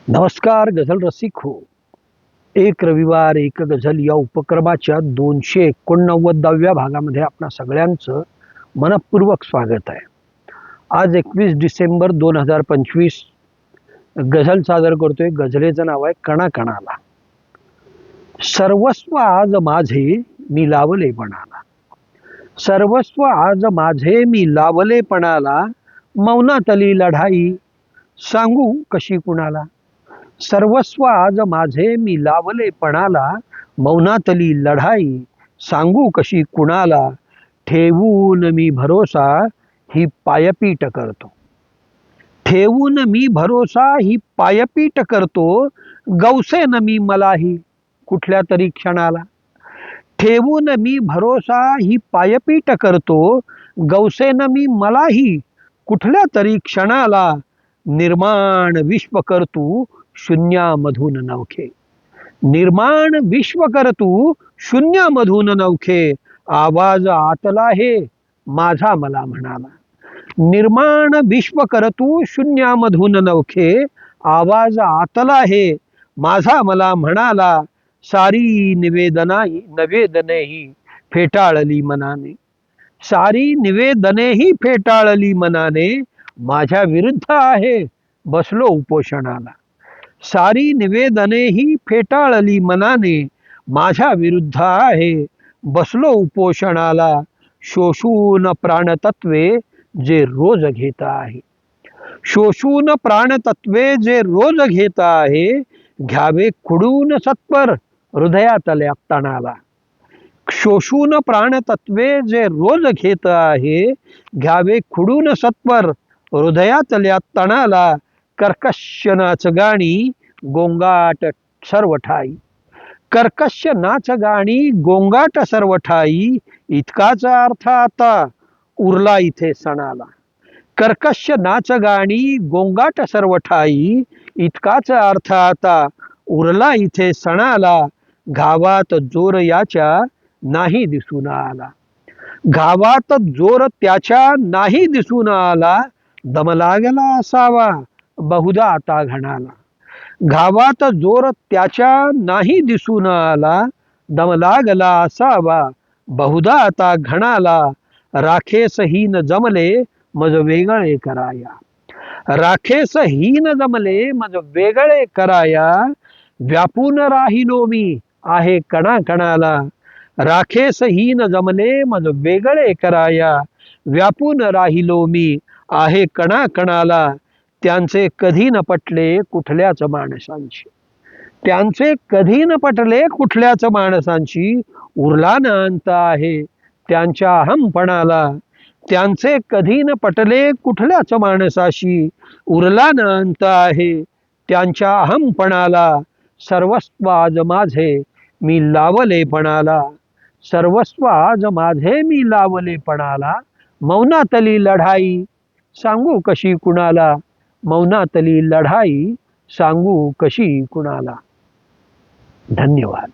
नमस्कार गझल रसिक हो. एक रविवार एक गझल या उपक्रमाच्या 289व्या भागामध्ये आपणा सगळ्यांचं मनपूर्वक स्वागत आहे. आज 21 डिसेंबर 2025 गझल सादर करतोय. गझलेचं नाव आहे कणा कणाला. सर्वस्व आज माझे मी लावले पणाला, सर्वस्व आज माझे मी लावले पणाला, मौनातली लढाई सांगू कशी कुणाला. सर्वस्व आज माझे मी लावले पणाला, मौनातली लढाई सांगू कशी कुणाला. ठेवून मी भरोसा ही पायपीट करतो, ठेवून मी भरोसा ही पायपीट करतो, गवसेन मी मलाही कुठल्या तरी क्षणाला. ठेवून मी भरोसा ही पायपीट करतो, गवसेन मी मलाही कुठल्या तरी क्षणाला. निर्माण विश्व करतू शून्यामधून नवखे, निर्माण विश्व करतू शून्यामधून नवखे, आवाज आतला हे माझा मला म्हणाला. निर्माण विश्व करतू शून्यामधून नवखे, आवाज आतला हे माझा मला म्हणाला. सारी नवेदनेही फेटाळली मनाने, सारी निवेदनेही फेटाळली मनाने, माझ्या विरुद्ध आहे बसलो उपोषणाला. सारी निवेदनेही फेटाळली मनाने, माझ्या विरुद्ध आहे बसलो उपोषणाला. शोषून प्राणतत्वे जे रोज घेत आहे, शोषून प्राणतत्वे जे रोज घेत आहे, घ्यावे खुडून सत्वर हृदयातल्या तणाला. शोषून प्राणतत्वे जे रोज घेत आहे, घ्यावे खुडून सत्वर हृदयातल्या तणाला. कर्कश नाच गाणी गोंगाट सर्व ठाई, कर्कश नाच गाणी गोंगाट सर्व ठाई, इतकाच अर्थ आता उरला इथे सणाला. कर्कश नाच गाणी गोंगाट सर्व ठाई, इतकाच अर्थ आता उरला इथे सणाला. घावात जोर याच्या नाही दिसून आला, घावात जोर त्याच्या नाही दिसून आला, दम लागला असावा बहुधा आता घणाला. घावात जोर त्याच्या नाही दिसून आला, दम लागला असावा बहुधा आता घणाला. राखेसहीन जमले मज वेगळे कराया, राखेसहीन जमले मज वेगळे कराया, व्यापून राहिलो मी आहे कणा कणाला. राखेसहीन जमले मज वेगळे कराया, व्यापून राहिलो मी आहे कणा कणाला. त्यांचे कधी न पटले कुठल्याच माणसांची, त्यांचे कधी न पटले कुठल्याच माणसांची, उरला न अंत आहे त्यांच्या अहमपणाला. त्यांचे कधी न पटले कुठल्याच माणसाशी, उरला न अंत आहे त्यांच्या अहमपणाला. सर्वस्व आज माझे मी लावले पणाला, सर्वस्व आज माझे मी लावले पणाला, मौनातली लढाई सांगू कशी कुणाला. मौनातली लढाई सांगू कशी कुणाला. धन्यवाद.